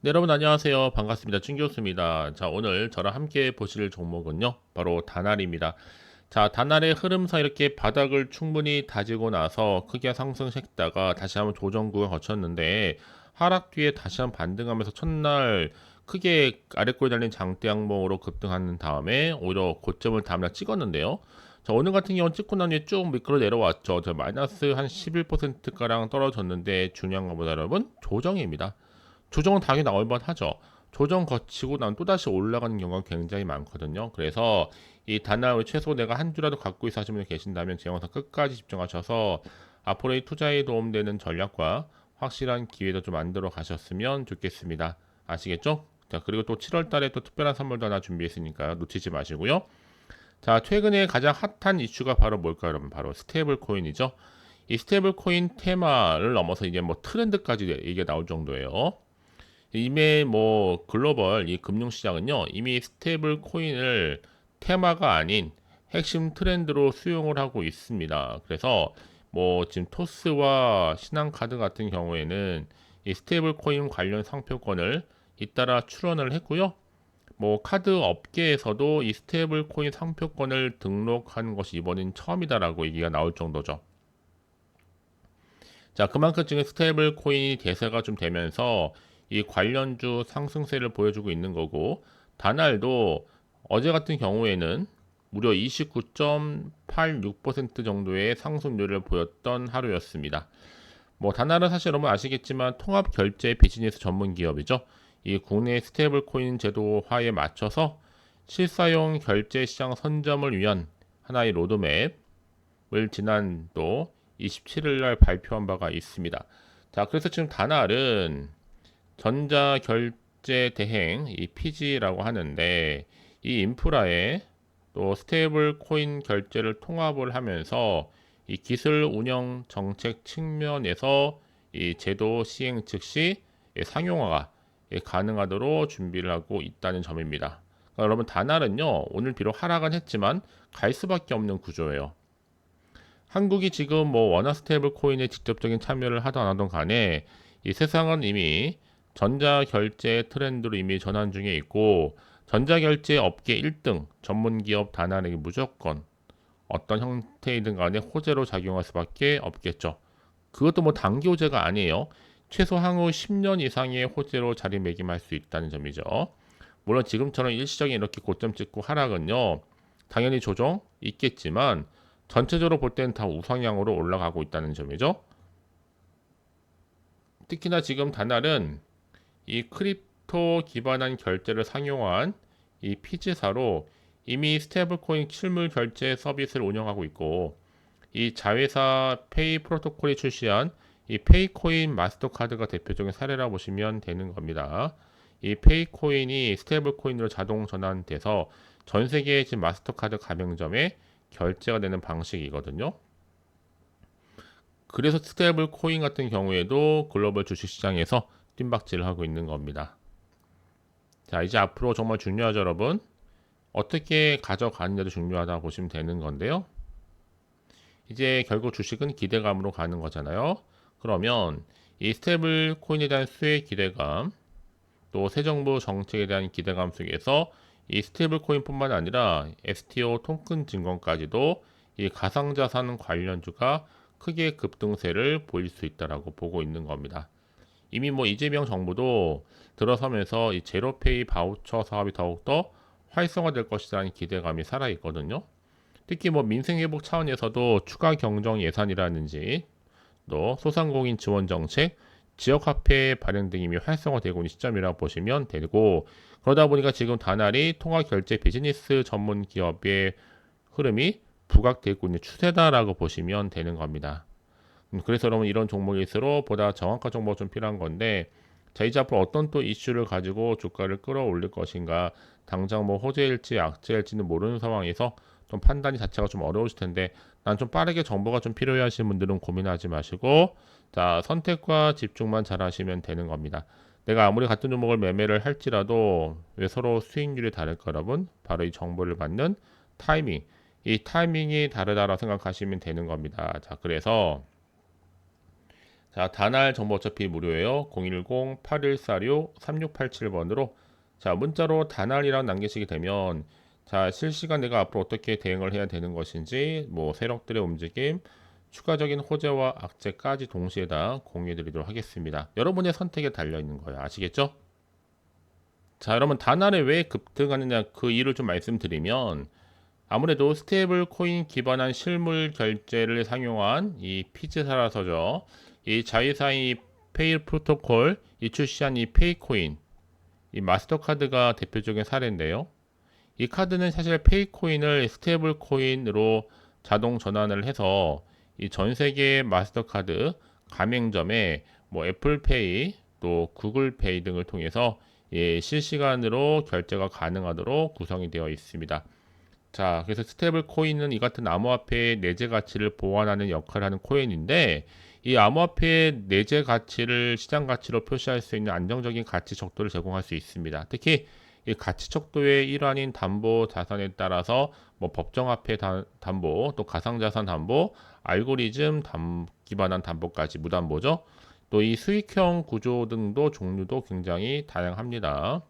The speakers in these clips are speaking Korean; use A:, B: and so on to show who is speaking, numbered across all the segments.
A: 네, 여러분 안녕하세요. 반갑습니다. 춘교수입니다. 자, 오늘 저랑 함께 보실 종목은요. 바로 다날입니다. 자, 다날의 흐름상 이렇게 바닥을 충분히 다지고 나서 크게 상승했다가 다시 한번 조정구가 거쳤는데 하락 뒤에 다시 한번 반등하면서 첫날 크게 아래꼬리 달린 장대 항목으로 급등하는 다음에 오히려 고점을 다음날 찍었는데요. 자, 오늘 같은 경우는 찍고 난 뒤에 쭉 미끄러 내려왔죠. 저 마이너스 한 11%가량 떨어졌는데 중요한 것보다 여러분 조정입니다. 조정은 당연히 나올 만하죠. 조정 거치고 난 또다시 올라가는 경우가 굉장히 많거든요. 그래서 이 단나를 최소 내가 한 주라도 갖고 있어 하시는 분이 계신다면 제 영상 끝까지 집중하셔서 앞으로의 투자에 도움되는 전략과 확실한 기회도 좀 만들어 가셨으면 좋겠습니다. 아시겠죠? 자, 그리고 또 7월 달에 또 특별한 선물도 하나 준비했으니까요. 놓치지 마시고요. 자, 최근에 가장 핫한 이슈가 바로 뭘까요, 여러분? 바로 스테이블 코인이죠. 이 스테이블 코인 테마를 넘어서 이제 뭐 트렌드까지 이게 나올 정도예요. 이미 뭐 글로벌 이 금융시장은요 이미 스테이블 코인을 테마가 아닌 핵심 트렌드로 수용을 하고 있습니다. 그래서 뭐 지금 토스와 신한카드 같은 경우에는 이 스테이블 코인 관련 상표권을 잇따라 출원을 했고요. 뭐 카드 업계에서도 이 스테이블 코인 상표권을 등록하는 것이 이번엔 처음이다라고 얘기가 나올 정도죠. 자, 그만큼 지금 스테이블 코인이 대세가 좀 되면서 이 관련주 상승세를 보여주고 있는 거고, 다날도 어제 같은 경우에는 무려 29.86% 정도의 상승률을 보였던 하루였습니다. 뭐 다날은 사실 여러분 아시겠지만 통합 결제 비즈니스 전문 기업이죠. 이 국내 스테이블 코인 제도화에 맞춰서 실사용 결제 시장 선점을 위한 하나의 로드맵을 지난 또 27일 날 발표한 바가 있습니다. 자, 그래서 지금 다날은 전자결제 대행 이 PG라고 하는데 이 인프라에 또 스테이블 코인 결제를 통합을 하면서 이 기술 운영 정책 측면에서 이 제도 시행 즉시 상용화가 가능하도록 준비를 하고 있다는 점입니다. 그러니까 여러분 다날은요 오늘 비록 하락은 했지만 갈 수밖에 없는 구조예요. 한국이 지금 뭐 원화 스테이블 코인에 직접적인 참여를 하든 안 하든 간에 이 세상은 이미 전자결제 트렌드로 이미 전환 중에 있고 전자결제 업계 1등 전문 기업 다나에게 무조건 어떤 형태이든 간에 호재로 작용할 수밖에 없겠죠. 그것도 뭐 단기 호재가 아니에요. 최소 향후 10년 이상의 호재로 자리매김할 수 있다는 점이죠. 물론 지금처럼 일시적인 이렇게 고점 찍고 하락은요. 당연히 조정 있겠지만 전체적으로 볼 때는 다 우상향으로 올라가고 있다는 점이죠. 특히나 지금 다날은 이 크립토 기반한 결제를 상용화한 이 피지사로 이미 스테이블코인 실물 결제 서비스를 운영하고 있고 이 자회사 페이 프로토콜이 출시한 이 페이코인 마스터카드가 대표적인 사례라 보시면 되는 겁니다. 이 페이코인이 스테이블코인으로 자동 전환돼서 전 세계의 지금 마스터카드 가맹점에 결제가 되는 방식이거든요. 그래서 스테이블 코인 같은 경우에도 글로벌 주식시장에서 뜀박질을 하고 있는 겁니다. 자, 이제 앞으로 정말 중요하죠, 여러분. 어떻게 가져가느냐도 중요하다 보시면 되는 건데요. 이제 결국 주식은 기대감으로 가는 거잖아요. 그러면 이 스테이블 코인에 대한 수혜 기대감, 또 새 정부 정책에 대한 기대감 속에서 이 스테이블 코인뿐만 아니라 STO 토큰 증권까지도 이 가상자산 관련주가 크게 급등세를 보일 수 있다라고 보고 있는 겁니다. 이미 뭐 이재명 정부도 들어서면서 이 제로페이 바우처 사업이 더욱더 활성화될 것이라는 기대감이 살아 있거든요. 특히 뭐 민생회복 차원에서도 추가 경정 예산이라든지 또 소상공인 지원 정책, 지역화폐 발행 등이 이미 활성화되고 있는 시점이라고 보시면 되고 그러다 보니까 지금 다날이 통화결제 비즈니스 전문 기업의 흐름이 부각되고 있는 추세다라고 보시면 되는 겁니다. 그래서 여러분 이런 종목일수록 보다 정확한 정보가 좀 필요한 건데 자 이제 앞으로 어떤 또 이슈를 가지고 주가를 끌어올릴 것인가 당장 뭐 호재일지 악재일지는 모르는 상황에서 좀 판단이 자체가 좀 어려우실 텐데 난 좀 빠르게 정보가 좀 필요해 하시는 분들은 고민하지 마시고 자 선택과 집중만 잘 하시면 되는 겁니다. 내가 아무리 같은 종목을 매매를 할지라도 왜 서로 수익률이 다를까 여러분? 바로 이 정보를 받는 타이밍 이 타이밍이 다르다고 생각하시면 되는 겁니다. 자 그래서 자, 다날 정보 어차피 무료예요. 010-8146-3687번으로 자, 문자로 다날이랑 남기시게 되면 자, 실시간 내가 앞으로 어떻게 대응을 해야 되는 것인지 뭐 세력들의 움직임, 추가적인 호재와 악재까지 동시에 다 공유해 드리도록 하겠습니다. 여러분의 선택에 달려 있는 거예요. 아시겠죠? 자, 여러분 다날에 왜 급등하느냐 그 이유를 좀 말씀드리면 아무래도 스테이블 코인 기반한 실물 결제를 상용한 이 피즈사라서죠. 이 자회사인 페일 프로토콜 이 출시한 이 페이코인 이 마스터카드가 대표적인 사례인데요. 이 카드는 사실 페이코인을 스테이블 코인으로 자동 전환을 해서 이 전 세계 마스터카드 가맹점에 뭐 애플페이 또 구글페이 등을 통해서 예, 실시간으로 결제가 가능하도록 구성이 되어 있습니다. 자, 그래서 스테이블 코인은 이 같은 암호화폐의 내재 가치를 보완하는 역할을 하는 코인인데 이 암호화폐의 내재 가치를 시장 가치로 표시할 수 있는 안정적인 가치 척도를 제공할 수 있습니다. 특히 이 가치 척도의 일환인 담보 자산에 따라서 뭐 법정화폐 담보, 또 가상자산 담보, 알고리즘 기반한 담보까지 무담보죠. 또 이 수익형 구조 등도 종류도 굉장히 다양합니다.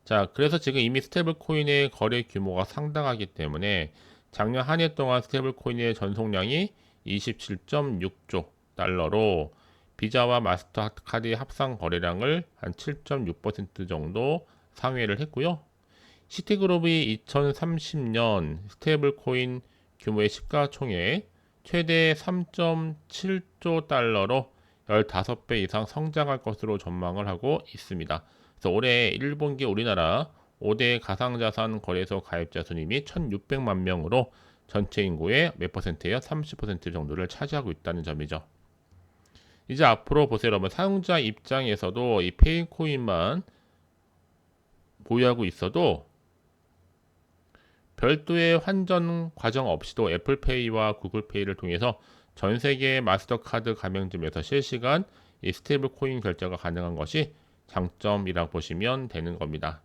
A: 자, 그래서 지금 이미 스테이블 코인의 거래 규모가 상당하기 때문에 작년 한 해 동안 스테이블 코인의 전송량이 27.6조 달러로 비자와 마스터카드의 합상 거래량을 한 7.6% 정도 상회를 했고요. 시티그룹이 2030년 스테이블 코인 규모의 시가총액 최대 3.7조 달러로 15배 이상 성장할 것으로 전망을 하고 있습니다. 그래서 올해 1분기 우리나라 5대 가상자산 거래소 가입자 수님이 1,600만 명으로 전체 인구의 몇 퍼센트예요? 30% 정도를 차지하고 있다는 점이죠. 이제 앞으로 보세요, 여러분. 사용자 입장에서도 이 페이코인만 보유하고 있어도 별도의 환전 과정 없이도 애플페이와 구글페이를 통해서 전 세계 마스터카드 가맹점에서 실시간 이 스테이블 코인 결제가 가능한 것이 장점이라고 보시면 되는 겁니다.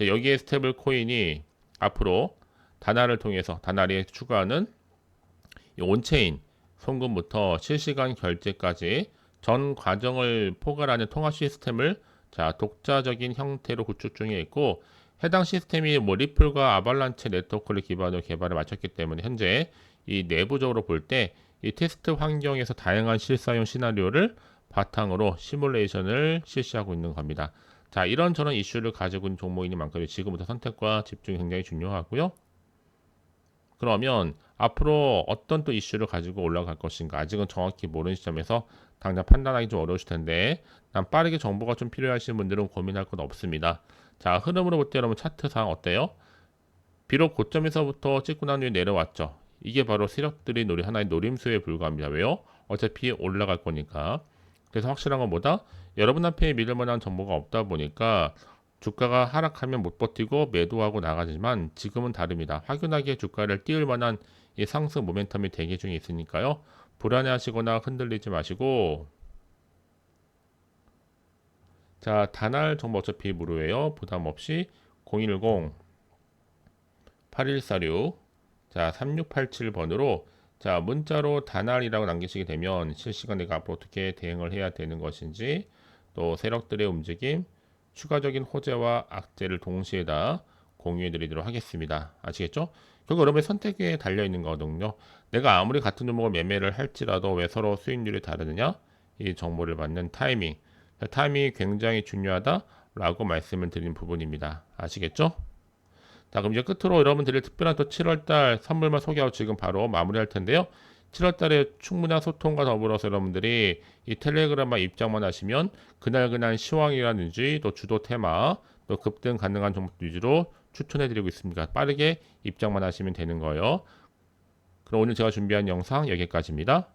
A: 여기에 스테이블 코인이 앞으로 다날을 통해서 다날에 추가하는 온체인 송금부터 실시간 결제까지 전 과정을 포괄하는 통합 시스템을 자, 독자적인 형태로 구축 중에 있고 해당 시스템이 뭐 리플과 아발란체 네트워크를 기반으로 개발을 마쳤기 때문에 현재 이 내부적으로 볼 때 이 테스트 환경에서 다양한 실사용 시나리오를 바탕으로 시뮬레이션을 실시하고 있는 겁니다. 자, 이런저런 이슈를 가지고 있는 종목이니 만큼 지금부터 선택과 집중이 굉장히 중요하고요. 그러면 앞으로 어떤 또 이슈를 가지고 올라갈 것인가 아직은 정확히 모르는 시점에서 당장 판단하기 좀 어려우실 텐데 난 빠르게 정보가 좀 필요하신 분들은 고민할 건 없습니다. 자, 흐름으로 볼 때 여러분 차트상 어때요? 비록 고점에서부터 찍고 난 후에 내려왔죠. 이게 바로 세력들이 하나의 노림수에 불과합니다. 왜요? 어차피 올라갈 거니까. 그래서 확실한 건 뭐다? 여러분 앞에 믿을 만한 정보가 없다 보니까 주가가 하락하면 못 버티고 매도하고 나가지만 지금은 다릅니다. 확연하게 주가를 띄울 만한 이 상승 모멘텀이 대기 중에 있으니까요. 불안해하시거나 흔들리지 마시고 자, 다날 정보 어차피 무료예요. 부담 없이 010-8146 자, 3687번으로 자, 문자로 다날이라고 남기시게 되면 실시간 내가 앞으로 어떻게 대응을 해야 되는 것인지 또 세력들의 움직임 추가적인 호재와 악재를 동시에 다 공유해 드리도록 하겠습니다. 아시겠죠? 결국 여러분의 선택에 달려 있는 거거든요. 내가 아무리 같은 종목을 매매를 할지라도 왜 서로 수익률이 다르느냐? 이 정보를 받는 타이밍. 타이밍이 굉장히 중요하다라고 말씀을 드린 부분입니다. 아시겠죠? 자, 그럼 이제 끝으로 여러분들이 특별한 또 7월달 선물만 소개하고 지금 바로 마무리할 텐데요. 7월달에 충분한 소통과 더불어서 여러분들이 이 텔레그램만 입장만 하시면 그날 시황이라든지 또 주도 테마 또 급등 가능한 종목 위주로 추천해드리고 있습니다. 빠르게 입장만 하시면 되는 거예요. 그럼 오늘 제가 준비한 영상 여기까지입니다.